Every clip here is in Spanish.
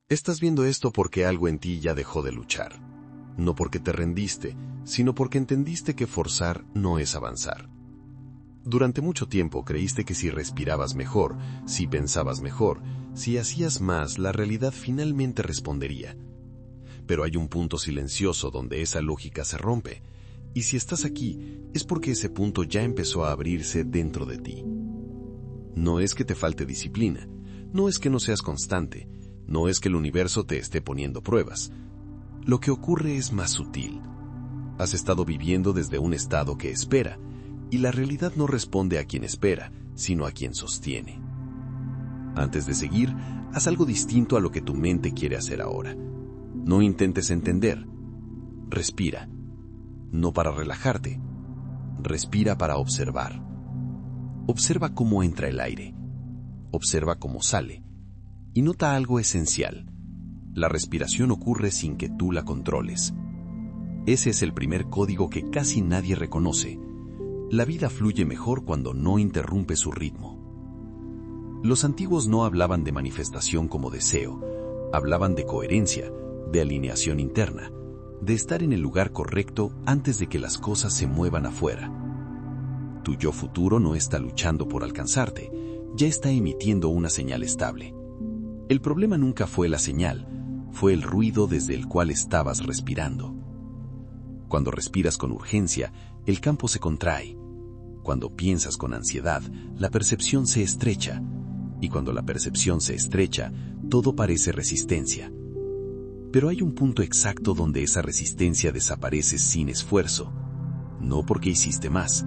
Estás viendo esto porque algo en ti ya dejó de luchar. No porque te rendiste, sino porque entendiste que forzar no es avanzar. Durante mucho tiempo creíste que si respirabas mejor, si pensabas mejor, si hacías más, la realidad finalmente respondería. Pero hay un punto silencioso donde esa lógica se rompe, y si estás aquí, es porque ese punto ya empezó a abrirse dentro de ti. No es que te falte disciplina, no es que no seas constante, no es que el universo te esté poniendo pruebas. Lo que ocurre es más sutil. Has estado viviendo desde un estado que espera, y la realidad no responde a quien espera, sino a quien sostiene. Antes de seguir, haz algo distinto a lo que tu mente quiere hacer ahora. No intentes entender. Respira. No para relajarte. Respira para observar. Observa cómo entra el aire. Observa cómo sale. Y nota algo esencial. La respiración ocurre sin que tú la controles. Ese es el primer código que casi nadie reconoce. La vida fluye mejor cuando no interrumpe su ritmo. Los antiguos no hablaban de manifestación como deseo, hablaban de coherencia, de alineación interna, de estar en el lugar correcto antes de que las cosas se muevan afuera. Tu yo futuro no está luchando por alcanzarte, ya está emitiendo una señal estable. El problema nunca fue la señal, fue el ruido desde el cual estabas respirando. Cuando respiras con urgencia, el campo se contrae. Cuando piensas con ansiedad, la percepción se estrecha. Y cuando la percepción se estrecha, todo parece resistencia. Pero hay un punto exacto donde esa resistencia desaparece sin esfuerzo. No porque hiciste más,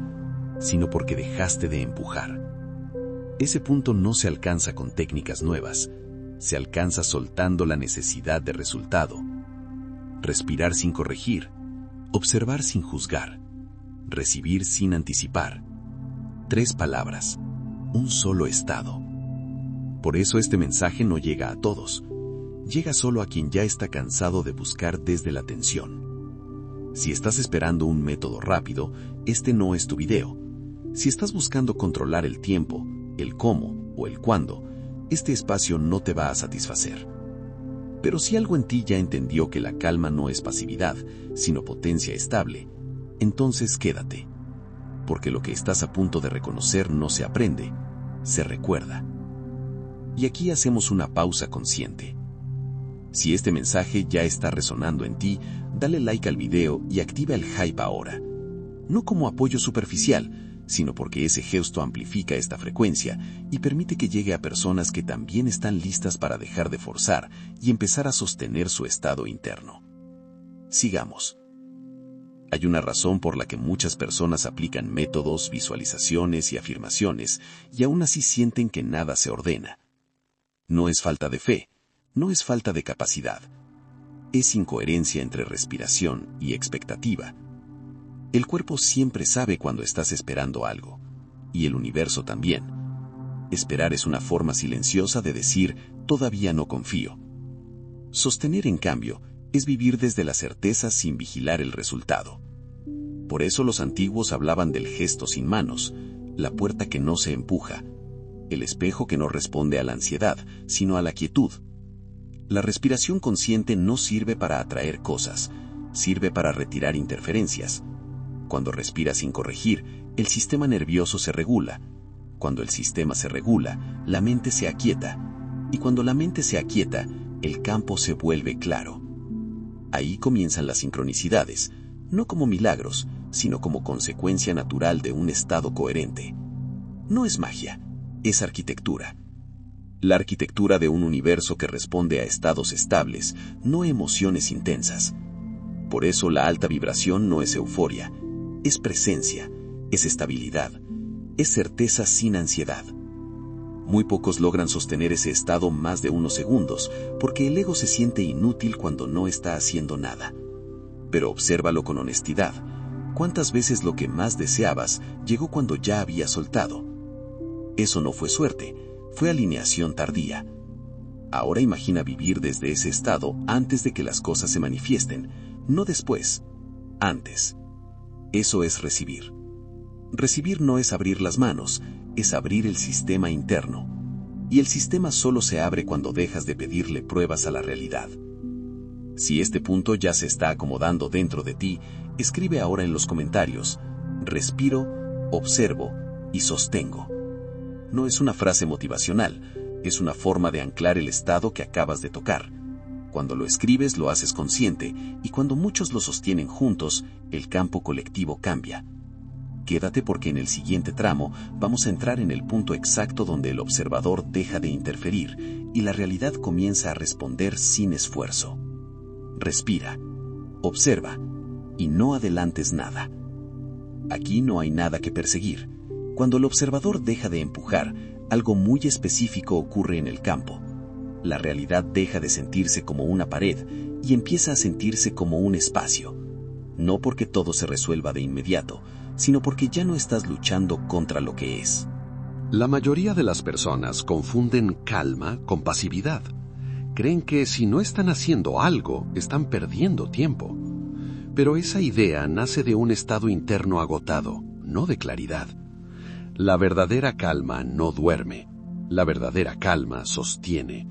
sino porque dejaste de empujar. Ese punto no se alcanza con técnicas nuevas. Se alcanza soltando la necesidad de resultado. Respirar sin corregir. Observar sin juzgar. Recibir sin anticipar. 3 palabras. Un solo estado. Por eso este mensaje no llega a todos. Llega solo a quien ya está cansado de buscar desde la tensión. Si estás esperando un método rápido, este no es tu video. Si estás buscando controlar el tiempo, el cómo o el cuándo, este espacio no te va a satisfacer. Pero si algo en ti ya entendió que la calma no es pasividad, sino potencia estable, entonces quédate. Porque lo que estás a punto de reconocer no se aprende, se recuerda. Y aquí hacemos una pausa consciente. Si este mensaje ya está resonando en ti, dale like al video y activa el hype ahora. No como apoyo superficial, sino porque ese gesto amplifica esta frecuencia y permite que llegue a personas que también están listas para dejar de forzar y empezar a sostener su estado interno. Sigamos. Hay una razón por la que muchas personas aplican métodos, visualizaciones y afirmaciones y aún así sienten que nada se ordena. No es falta de fe, no es falta de capacidad. Es incoherencia entre respiración y expectativa. El cuerpo siempre sabe cuando estás esperando algo, y el universo también. Esperar es una forma silenciosa de decir, todavía no confío. Sostener, en cambio, es vivir desde la certeza sin vigilar el resultado. Por eso los antiguos hablaban del gesto sin manos, la puerta que no se empuja, el espejo que no responde a la ansiedad, sino a la quietud. La respiración consciente no sirve para atraer cosas, sirve para retirar interferencias. Cuando respiras sin corregir, el sistema nervioso se regula. Cuando el sistema se regula, la mente se aquieta. Y cuando la mente se aquieta, el campo se vuelve claro. Ahí comienzan las sincronicidades, no como milagros, sino como consecuencia natural de un estado coherente. No es magia, es arquitectura. La arquitectura de un universo que responde a estados estables, no emociones intensas. Por eso la alta vibración no es euforia, es presencia, es estabilidad, es certeza sin ansiedad. Muy pocos logran sostener ese estado más de unos segundos, porque el ego se siente inútil cuando no está haciendo nada. Pero obsérvalo con honestidad. ¿Cuántas veces lo que más deseabas llegó cuando ya habías soltado? Eso no fue suerte, fue alineación tardía. Ahora imagina vivir desde ese estado antes de que las cosas se manifiesten, no después, antes. Eso es recibir. Recibir no es abrir las manos, es abrir el sistema interno. y el sistema solo se abre cuando dejas de pedirle pruebas a la realidad. Si este punto ya se está acomodando dentro de ti, escribe ahora en los comentarios: respiro, observo y sostengo. No es una frase motivacional, es una forma de anclar el estado que acabas de tocar. Cuando lo escribes lo haces consciente, y cuando muchos lo sostienen juntos, el campo colectivo cambia. Quédate porque en el siguiente tramo vamos a entrar en el punto exacto donde el observador deja de interferir y la realidad comienza a responder sin esfuerzo. Respira, observa y no adelantes nada. Aquí no hay nada que perseguir. Cuando el observador deja de empujar, algo muy específico ocurre en el campo. La realidad deja de sentirse como una pared y empieza a sentirse como un espacio. No porque todo se resuelva de inmediato, sino porque ya no estás luchando contra lo que es. La mayoría de las personas confunden calma con pasividad. Creen que si no están haciendo algo, están perdiendo tiempo. Pero esa idea nace de un estado interno agotado, no de claridad. La verdadera calma no duerme. La verdadera calma sostiene.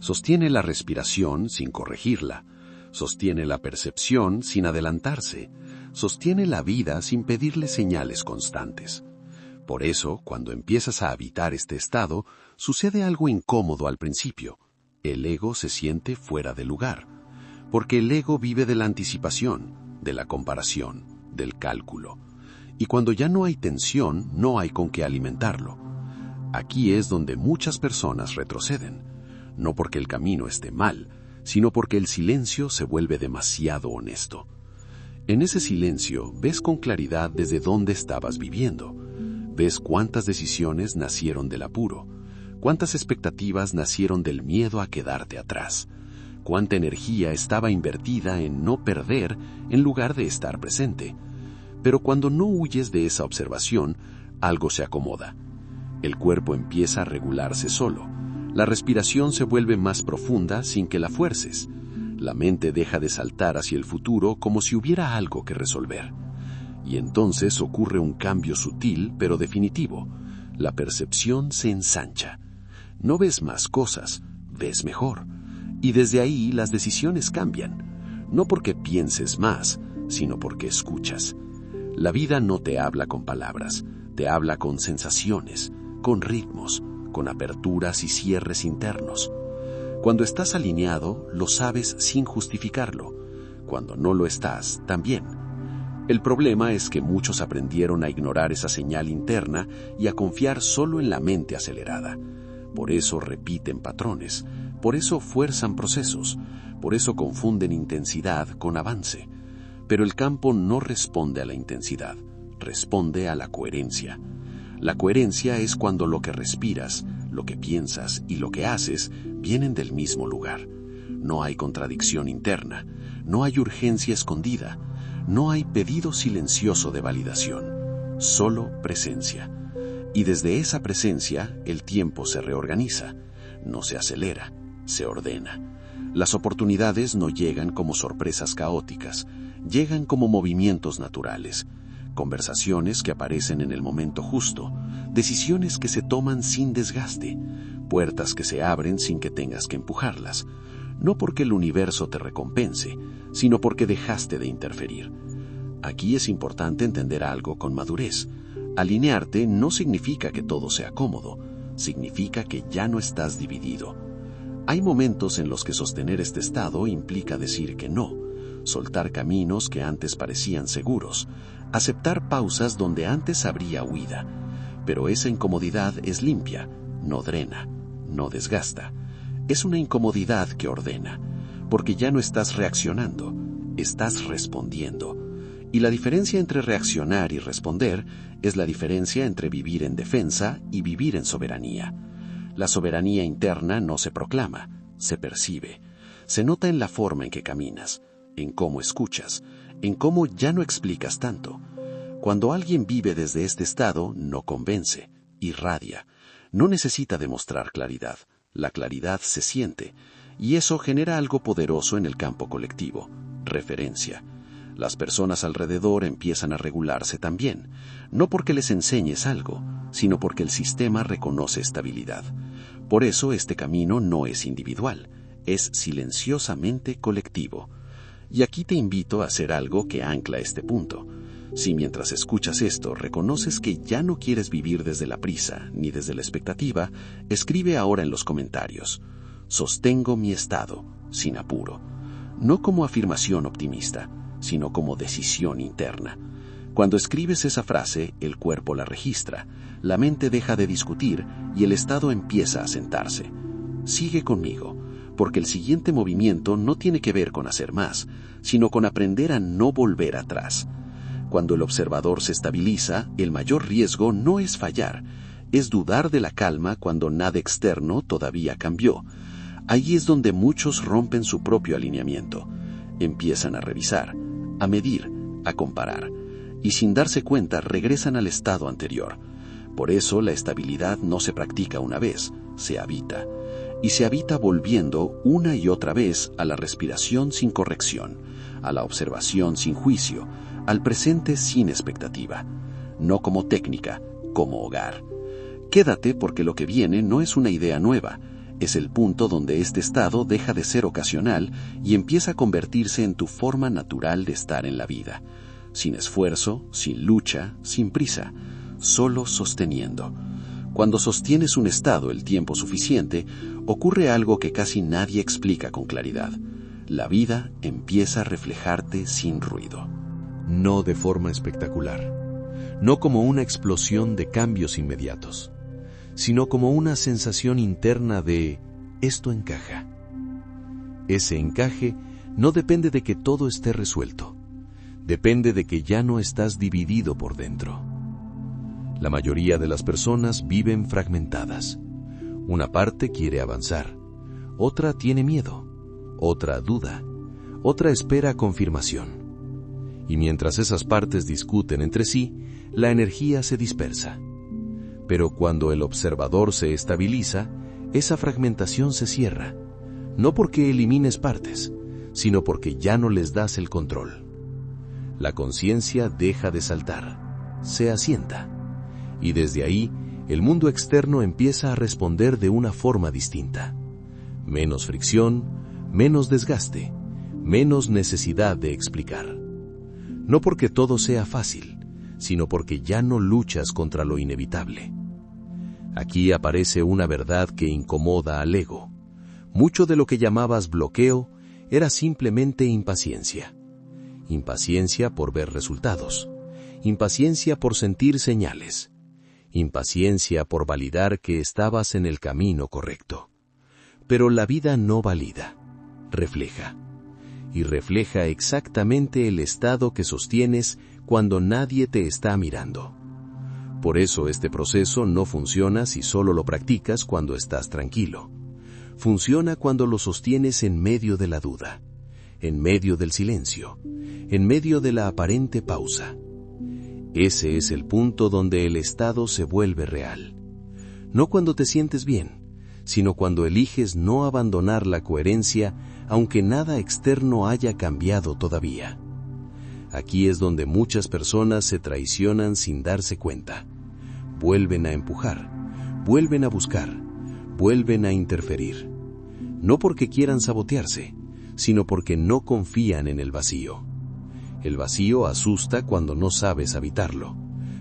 Sostiene la respiración sin corregirla. Sostiene la percepción sin adelantarse. Sostiene la vida sin pedirle señales constantes. Por eso, cuando empiezas a habitar este estado, sucede algo incómodo al principio. El ego se siente fuera de lugar. Porque el ego vive de la anticipación, de la comparación, del cálculo. Y cuando ya no hay tensión, no hay con qué alimentarlo. Aquí es donde muchas personas retroceden. No porque el camino esté mal, sino porque el silencio se vuelve demasiado honesto. En ese silencio ves con claridad desde dónde estabas viviendo. Ves cuántas decisiones nacieron del apuro, cuántas expectativas nacieron del miedo a quedarte atrás, cuánta energía estaba invertida en no perder en lugar de estar presente. Pero cuando no huyes de esa observación, algo se acomoda. El cuerpo empieza a regularse solo. La respiración se vuelve más profunda sin que la fuerces. La mente deja de saltar hacia el futuro como si hubiera algo que resolver. Y entonces ocurre un cambio sutil pero definitivo. La percepción se ensancha. No ves más cosas, ves mejor. Y desde ahí las decisiones cambian. No porque pienses más, sino porque escuchas. La vida no te habla con palabras, te habla con sensaciones, con ritmos, con aperturas y cierres internos. Cuando estás alineado, lo sabes sin justificarlo. Cuando no lo estás, también. El problema es que muchos aprendieron a ignorar esa señal interna y a confiar solo en la mente acelerada. Por eso repiten patrones, por eso fuerzan procesos, por eso confunden intensidad con avance. Pero el campo no responde a la intensidad, responde a la coherencia. La coherencia es cuando lo que respiras, lo que piensas y lo que haces vienen del mismo lugar. No hay contradicción interna, no hay urgencia escondida, no hay pedido silencioso de validación, solo presencia. Y desde esa presencia el tiempo se reorganiza, no se acelera, se ordena. Las oportunidades no llegan como sorpresas caóticas, llegan como movimientos naturales. Conversaciones que aparecen en el momento justo, decisiones que se toman sin desgaste, puertas que se abren sin que tengas que empujarlas, no porque el universo te recompense, sino porque dejaste de interferir. Aquí es importante entender algo con madurez. Alinearte no significa que todo sea cómodo, significa que ya no estás dividido. Hay momentos en los que sostener este estado implica decir que no, soltar caminos que antes parecían seguros, aceptar pausas donde antes habría huida. Pero esa incomodidad es limpia, no drena, no desgasta. Es una incomodidad que ordena, porque ya no estás reaccionando, estás respondiendo. Y la diferencia entre reaccionar y responder es la diferencia entre vivir en defensa y vivir en soberanía. La soberanía interna no se proclama, se percibe. Se nota en la forma en que caminas, en cómo escuchas, en cómo ya no explicas tanto. Cuando alguien vive desde este estado, no convence, irradia. No necesita demostrar claridad. La claridad se siente, y eso genera algo poderoso en el campo colectivo, referencia. Las personas alrededor empiezan a regularse también, no porque les enseñes algo, sino porque el sistema reconoce estabilidad. Por eso este camino no es individual, es silenciosamente colectivo. Y aquí te invito a hacer algo que ancla este punto. Si mientras escuchas esto reconoces que ya no quieres vivir desde la prisa ni desde la expectativa, escribe ahora en los comentarios: sostengo mi estado, sin apuro. No como afirmación optimista, sino como decisión interna. Cuando escribes esa frase, el cuerpo la registra, la mente deja de discutir y el estado empieza a sentarse. Sigue conmigo, porque el siguiente movimiento no tiene que ver con hacer más, sino con aprender a no volver atrás. Cuando el observador se estabiliza, el mayor riesgo no es fallar, es dudar de la calma cuando nada externo todavía cambió. Ahí es donde muchos rompen su propio alineamiento. Empiezan a revisar, a medir, a comparar, y sin darse cuenta regresan al estado anterior. Por eso la estabilidad no se practica una vez, se habita. Y se habita volviendo una y otra vez a la respiración sin corrección, a la observación sin juicio, al presente sin expectativa, no como técnica, como hogar. Quédate porque lo que viene no es una idea nueva, es el punto donde este estado deja de ser ocasional y empieza a convertirse en tu forma natural de estar en la vida, sin esfuerzo, sin lucha, sin prisa, solo sosteniendo. Cuando sostienes un estado el tiempo suficiente, ocurre algo que casi nadie explica con claridad. La vida empieza a reflejarte sin ruido. No de forma espectacular, no como una explosión de cambios inmediatos, sino como una sensación interna de esto encaja. Ese encaje no depende de que todo esté resuelto, depende de que ya no estás dividido por dentro. La mayoría de las personas viven fragmentadas. Una parte quiere avanzar, otra tiene miedo, otra duda, otra espera confirmación. Y mientras esas partes discuten entre sí, la energía se dispersa. Pero cuando el observador se estabiliza, esa fragmentación se cierra, no porque elimines partes, sino porque ya no les das el control. La conciencia deja de saltar, se asienta, y desde ahí el mundo externo empieza a responder de una forma distinta. Menos fricción, menos desgaste, menos necesidad de explicar. No porque todo sea fácil, sino porque ya no luchas contra lo inevitable. Aquí aparece una verdad que incomoda al ego. Mucho de lo que llamabas bloqueo era simplemente impaciencia. Impaciencia por ver resultados. Impaciencia por sentir señales. Impaciencia por validar que estabas en el camino correcto. Pero la vida no valida, refleja. Y refleja exactamente el estado que sostienes cuando nadie te está mirando. Por eso este proceso no funciona si solo lo practicas cuando estás tranquilo. Funciona cuando lo sostienes en medio de la duda, en medio del silencio, en medio de la aparente pausa. Ese es el punto donde el estado se vuelve real. No cuando te sientes bien, sino cuando eliges no abandonar la coherencia aunque nada externo haya cambiado todavía. Aquí es donde muchas personas se traicionan sin darse cuenta. Vuelven a empujar, vuelven a buscar, vuelven a interferir. No porque quieran sabotearse, sino porque no confían en el vacío. El vacío asusta cuando no sabes habitarlo,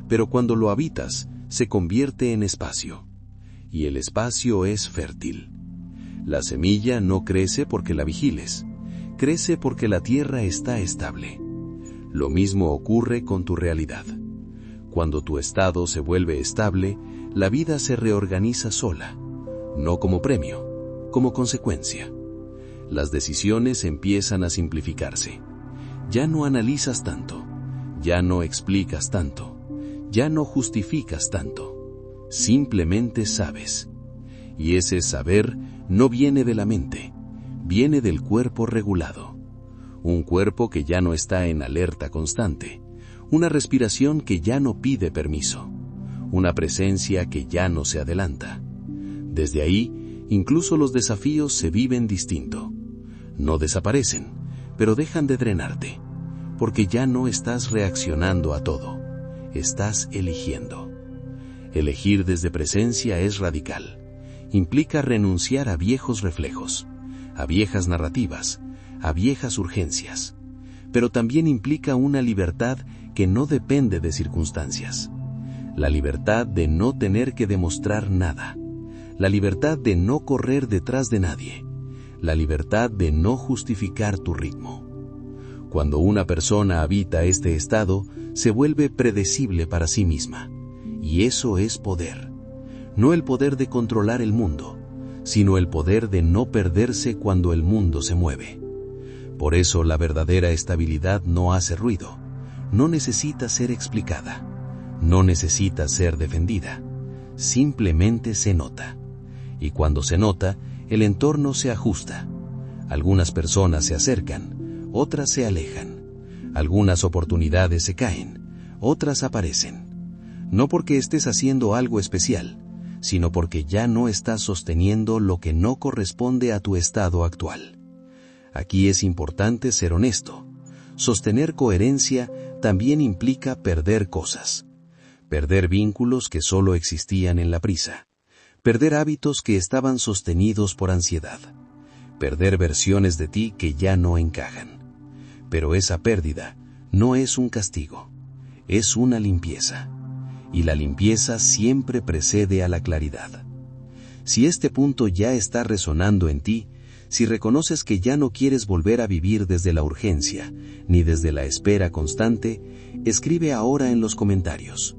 pero cuando lo habitas, se convierte en espacio. Y el espacio es fértil. La semilla no crece porque la vigiles, crece porque la tierra está estable. Lo mismo ocurre con tu realidad. Cuando tu estado se vuelve estable, la vida se reorganiza sola, no como premio, como consecuencia. Las decisiones empiezan a simplificarse. Ya no analizas tanto, ya no explicas tanto, ya no justificas tanto. Simplemente sabes. Y ese saber no viene de la mente, viene del cuerpo regulado. Un cuerpo que ya no está en alerta constante, una respiración que ya no pide permiso, una presencia que ya no se adelanta. Desde ahí, incluso los desafíos se viven distinto. No desaparecen, pero dejan de drenarte, porque ya no estás reaccionando a todo, estás eligiendo. Elegir desde presencia es radical. Implica renunciar a viejos reflejos, a viejas narrativas, a viejas urgencias. Pero también implica una libertad que no depende de circunstancias. La libertad de no tener que demostrar nada. La libertad de no correr detrás de nadie. La libertad de no justificar tu ritmo. Cuando una persona habita este estado, se vuelve predecible para sí misma. Y eso es poder. No el poder de controlar el mundo, sino el poder de no perderse cuando el mundo se mueve. Por eso la verdadera estabilidad no hace ruido, no necesita ser explicada, no necesita ser defendida, simplemente se nota. Y cuando se nota, el entorno se ajusta. Algunas personas se acercan, otras se alejan. Algunas oportunidades se caen, otras aparecen. No porque estés haciendo algo especial, sino porque ya no estás sosteniendo lo que no corresponde a tu estado actual. Aquí es importante ser honesto. Sostener coherencia también implica perder cosas. Perder vínculos que solo existían en la prisa. Perder hábitos que estaban sostenidos por ansiedad. Perder versiones de ti que ya no encajan. Pero esa pérdida no es un castigo, es una limpieza. Y la limpieza siempre precede a la claridad. Si este punto ya está resonando en ti, si reconoces que ya no quieres volver a vivir desde la urgencia, ni desde la espera constante, escribe ahora en los comentarios: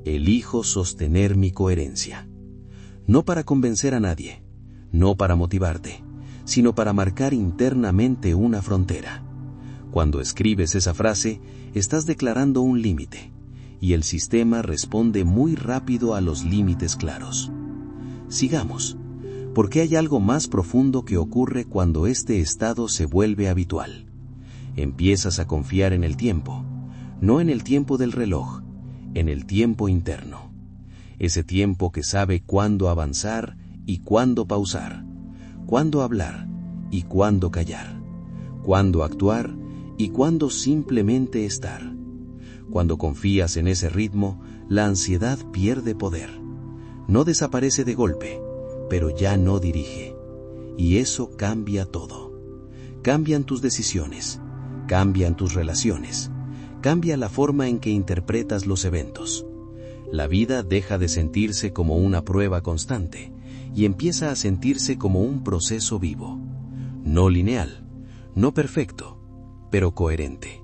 elijo sostener mi coherencia. No para convencer a nadie, no para motivarte, sino para marcar internamente una frontera. Cuando escribes esa frase, estás declarando un límite. Y el sistema responde muy rápido a los límites claros. Sigamos, porque hay algo más profundo que ocurre cuando este estado se vuelve habitual. Empiezas a confiar en el tiempo, no en el tiempo del reloj, en el tiempo interno. Ese tiempo que sabe cuándo avanzar y cuándo pausar, cuándo hablar y cuándo callar, cuándo actuar y cuándo simplemente estar. Cuando confías en ese ritmo, la ansiedad pierde poder. No desaparece de golpe, pero ya no dirige. Y eso cambia todo. Cambian tus decisiones, cambian tus relaciones, cambia la forma en que interpretas los eventos. La vida deja de sentirse como una prueba constante y empieza a sentirse como un proceso vivo. No lineal, no perfecto, pero coherente.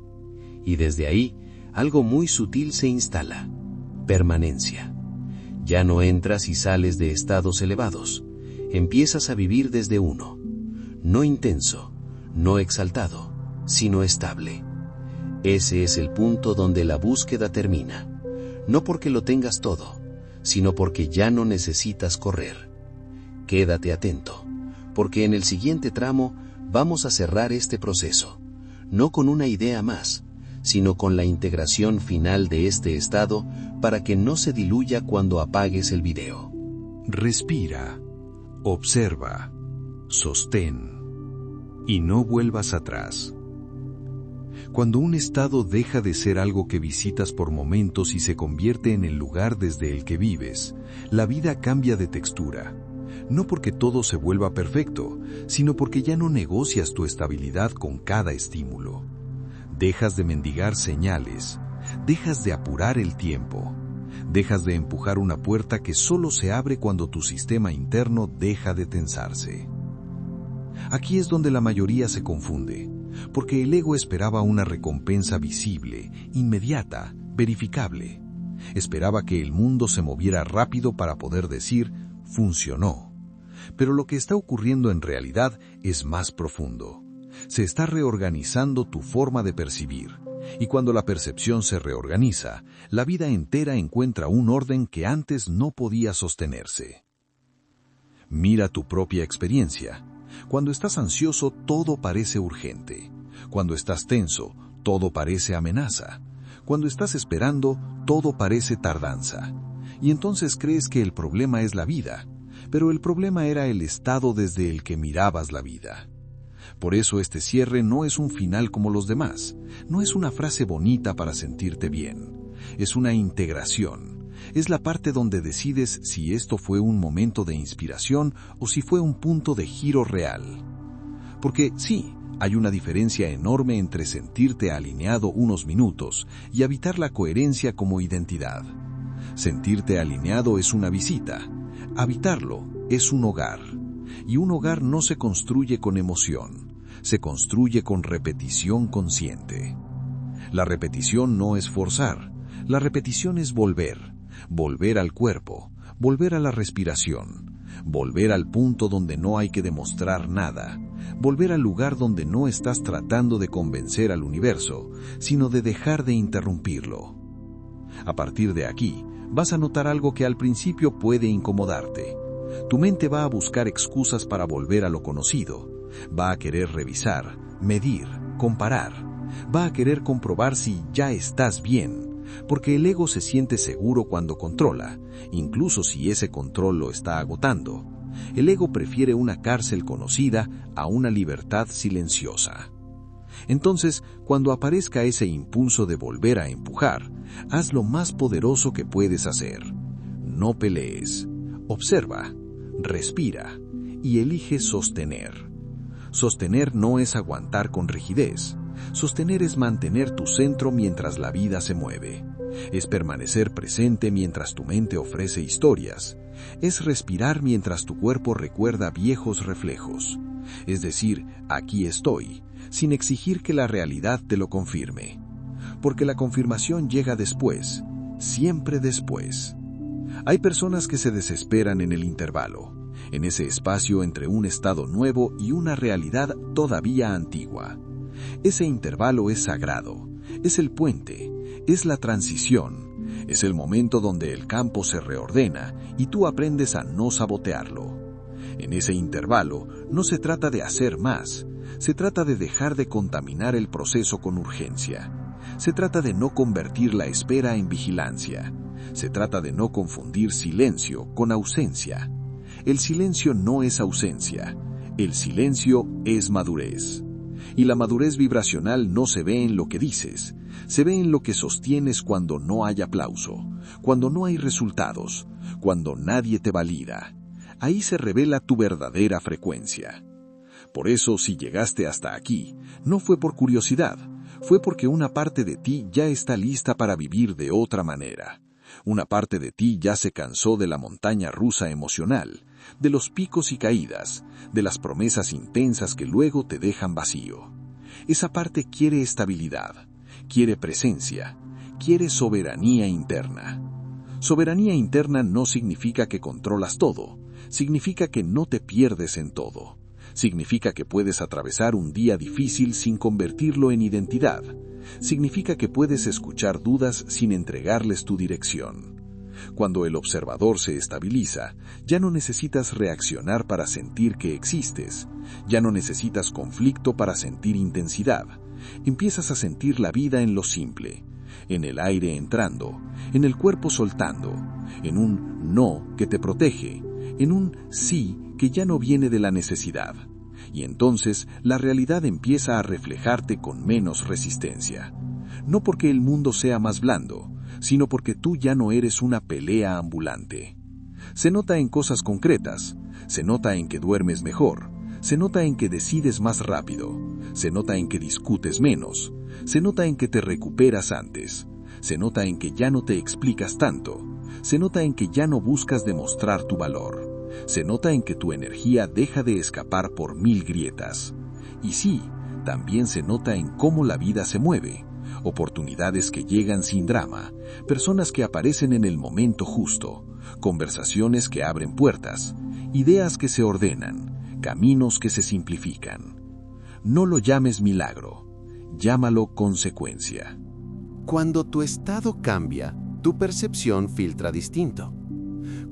Y desde ahí, algo muy sutil se instala: permanencia. Ya no entras y sales de estados elevados, empiezas a vivir desde uno, no intenso, no exaltado, sino estable. Ese es el punto donde la búsqueda termina, no porque lo tengas todo, sino porque ya no necesitas correr. Quédate atento, porque en el siguiente tramo vamos a cerrar este proceso, no con una idea más, sino con la integración final de este estado para que no se diluya cuando apagues el video. Respira, observa, sostén y no vuelvas atrás. Cuando un estado deja de ser algo que visitas por momentos y se convierte en el lugar desde el que vives, la vida cambia de textura. No porque todo se vuelva perfecto, sino porque ya no negocias tu estabilidad con cada estímulo. Dejas de mendigar señales, dejas de apurar el tiempo, dejas de empujar una puerta que solo se abre cuando tu sistema interno deja de tensarse. Aquí es donde la mayoría se confunde, porque el ego esperaba una recompensa visible, inmediata, verificable. Esperaba que el mundo se moviera rápido para poder decir, funcionó. Pero lo que está ocurriendo en realidad es más profundo. Se está reorganizando tu forma de percibir, y cuando la percepción se reorganiza, la vida entera encuentra un orden que antes no podía sostenerse. Mira tu propia experiencia. Cuando estás ansioso, todo parece urgente. Cuando estás tenso, todo parece amenaza. Cuando estás esperando, todo parece tardanza. Y entonces crees que el problema es la vida, pero el problema era el estado desde el que mirabas la vida. Por eso este cierre no es un final como los demás, no es una frase bonita para sentirte bien, es una integración, es la parte donde decides si esto fue un momento de inspiración o si fue un punto de giro real. Porque sí, hay una diferencia enorme entre sentirte alineado unos minutos y habitar la coherencia como identidad. Sentirte alineado es una visita, habitarlo es un hogar. Y un hogar no se construye con emoción, se construye con repetición consciente. La repetición no es forzar, la repetición es volver, volver al cuerpo, volver a la respiración, volver al punto donde no hay que demostrar nada, volver al lugar donde no estás tratando de convencer al universo, sino de dejar de interrumpirlo. A partir de aquí, vas a notar algo que al principio puede incomodarte. Tu mente va a buscar excusas para volver a lo conocido, va a querer revisar, medir, comparar, va a querer comprobar si ya estás bien, porque el ego se siente seguro cuando controla, incluso si ese control lo está agotando. El ego prefiere una cárcel conocida a una libertad silenciosa. Entonces, cuando aparezca ese impulso de volver a empujar, haz lo más poderoso que puedes hacer. No pelees. Observa, respira y elige sostener. Sostener no es aguantar con rigidez. Sostener es mantener tu centro mientras la vida se mueve. Es permanecer presente mientras tu mente ofrece historias. Es respirar mientras tu cuerpo recuerda viejos reflejos. Es decir, aquí estoy, sin exigir que la realidad te lo confirme. Porque la confirmación llega después, siempre después. Hay personas que se desesperan en el intervalo, en ese espacio entre un estado nuevo y una realidad todavía antigua. Ese intervalo es sagrado, es el puente, es la transición, es el momento donde el campo se reordena y tú aprendes a no sabotearlo. En ese intervalo no se trata de hacer más, se trata de dejar de contaminar el proceso con urgencia. Se trata de no convertir la espera en vigilancia. Se trata de no confundir silencio con ausencia. El silencio no es ausencia. El silencio es madurez. Y la madurez vibracional no se ve en lo que dices, se ve en lo que sostienes cuando no hay aplauso, cuando no hay resultados, cuando nadie te valida. Ahí se revela tu verdadera frecuencia. Por eso, si llegaste hasta aquí, no fue por curiosidad, fue porque una parte de ti ya está lista para vivir de otra manera. Una parte de ti ya se cansó de la montaña rusa emocional, de los picos y caídas, de las promesas intensas que luego te dejan vacío. Esa parte quiere estabilidad, quiere presencia, quiere soberanía interna. Soberanía interna no significa que controlas todo, significa que no te pierdes en todo. Significa que puedes atravesar un día difícil sin convertirlo en identidad. Significa que puedes escuchar dudas sin entregarles tu dirección. Cuando el observador se estabiliza, ya no necesitas reaccionar para sentir que existes. Ya no necesitas conflicto para sentir intensidad. Empiezas a sentir la vida en lo simple, en el aire entrando, en el cuerpo soltando, en un no que te protege, en un sí que ya no viene de la necesidad. Y entonces la realidad empieza a reflejarte con menos resistencia. No porque el mundo sea más blando, sino porque tú ya no eres una pelea ambulante. Se nota en cosas concretas, se nota en que duermes mejor, se nota en que decides más rápido, se nota en que discutes menos, se nota en que te recuperas antes, se nota en que ya no te explicas tanto, se nota en que ya no buscas demostrar tu valor. Se nota en que tu energía deja de escapar por 1000 grietas. Y sí, también se nota en cómo la vida se mueve. Oportunidades que llegan sin drama, personas que aparecen en el momento justo, conversaciones que abren puertas, ideas que se ordenan, caminos que se simplifican. No lo llames milagro, llámalo consecuencia. Cuando tu estado cambia, tu percepción filtra distinto.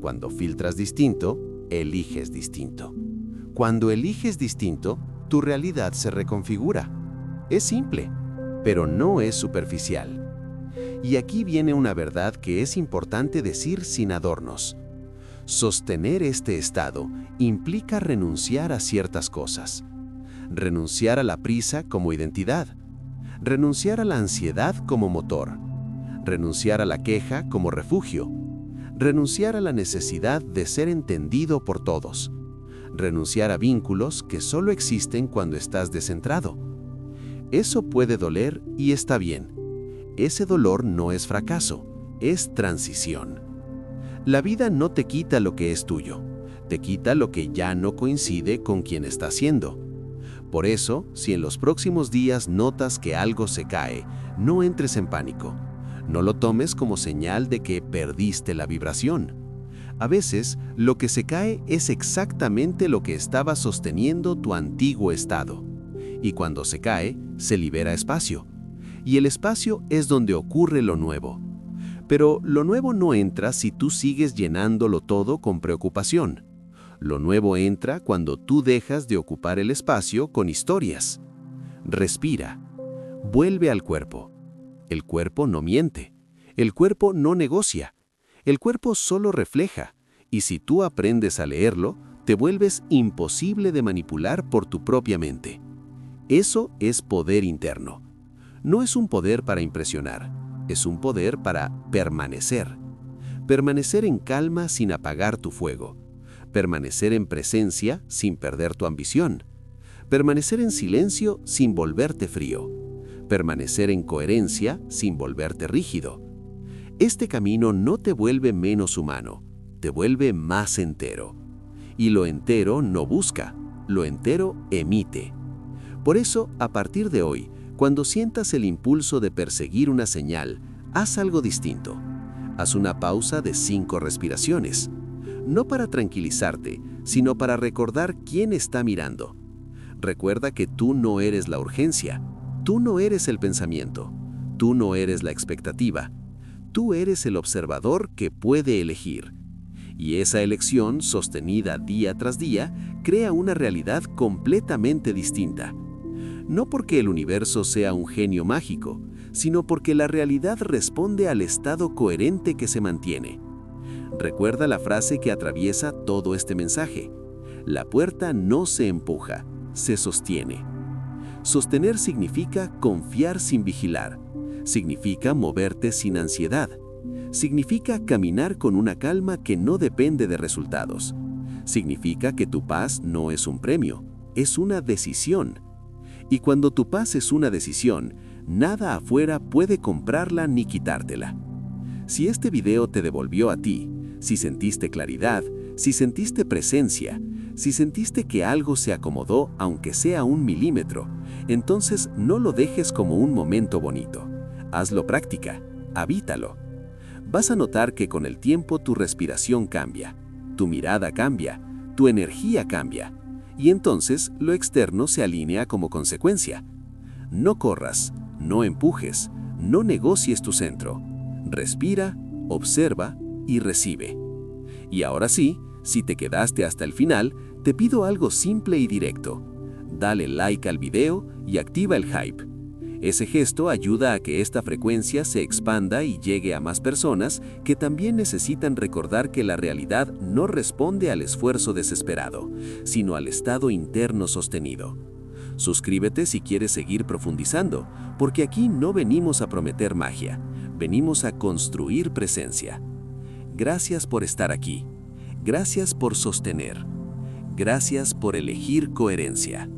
Cuando filtras distinto, eliges distinto. Cuando eliges distinto, tu realidad se reconfigura. Es simple, pero no es superficial. Y aquí viene una verdad que es importante decir sin adornos. Sostener este estado implica renunciar a ciertas cosas. renunciar a la prisa como identidad, renunciar a la ansiedad como motor, renunciar a la queja como refugio, renunciar a la necesidad de ser entendido por todos, renunciar a vínculos que solo existen cuando estás descentrado. Eso puede doler y está bien. Ese dolor no es fracaso, es transición. La vida no te quita lo que es tuyo, te quita lo que ya no coincide con quien estás siendo. Por eso, si en los próximos días notas que algo se cae, no entres en pánico. No lo tomes como señal de que perdiste la vibración. A veces, lo que se cae es exactamente lo que estaba sosteniendo tu antiguo estado. Y cuando se cae, se libera espacio. Y el espacio es donde ocurre lo nuevo. Pero lo nuevo no entra si tú sigues llenándolo todo con preocupación. Lo nuevo entra cuando tú dejas de ocupar el espacio con historias. Respira. Vuelve al cuerpo. El cuerpo no miente. El cuerpo no negocia. El cuerpo solo refleja. Y si tú aprendes a leerlo, te vuelves imposible de manipular por tu propia mente. Eso es poder interno. No es un poder para impresionar. Es un poder para permanecer. Permanecer en calma sin apagar tu fuego. Permanecer en presencia sin perder tu ambición. Permanecer en silencio sin volverte frío. Permanecer en coherencia sin volverte rígido. Este camino no te vuelve menos humano, te vuelve más entero. Y lo entero no busca, lo entero emite. Por eso, a partir de hoy, cuando sientas el impulso de perseguir una señal, haz algo distinto. Haz una pausa de 5 respiraciones. No para tranquilizarte, sino para recordar quién está mirando. Recuerda que tú no eres la urgencia, tú no eres el pensamiento, tú no eres la expectativa, tú eres el observador que puede elegir. Y esa elección, sostenida día tras día, crea una realidad completamente distinta. No porque el universo sea un genio mágico, sino porque la realidad responde al estado coherente que se mantiene. Recuerda la frase que atraviesa todo este mensaje. La puerta no se empuja, se sostiene. Sostener significa confiar sin vigilar. Significa moverte sin ansiedad. Significa caminar con una calma que no depende de resultados. Significa que tu paz no es un premio, es una decisión. Y cuando tu paz es una decisión, nada afuera puede comprarla ni quitártela. Si este video te devolvió a ti, si sentiste claridad, si sentiste presencia, si sentiste que algo se acomodó aunque sea 1 milímetro, entonces no lo dejes como un momento bonito. Hazlo práctica, habítalo. Vas a notar que con el tiempo tu respiración cambia, tu mirada cambia, tu energía cambia, y entonces lo externo se alinea como consecuencia. No corras, no empujes, no negocies tu centro. Respira, observa y recibe. Y ahora sí, si te quedaste hasta el final, te pido algo simple y directo. Dale like al video y activa el hype. Ese gesto ayuda a que esta frecuencia se expanda y llegue a más personas que también necesitan recordar que la realidad no responde al esfuerzo desesperado, sino al estado interno sostenido. Suscríbete si quieres seguir profundizando, porque aquí no venimos a prometer magia, venimos a construir presencia. Gracias por estar aquí. Gracias por sostener. Gracias por elegir coherencia.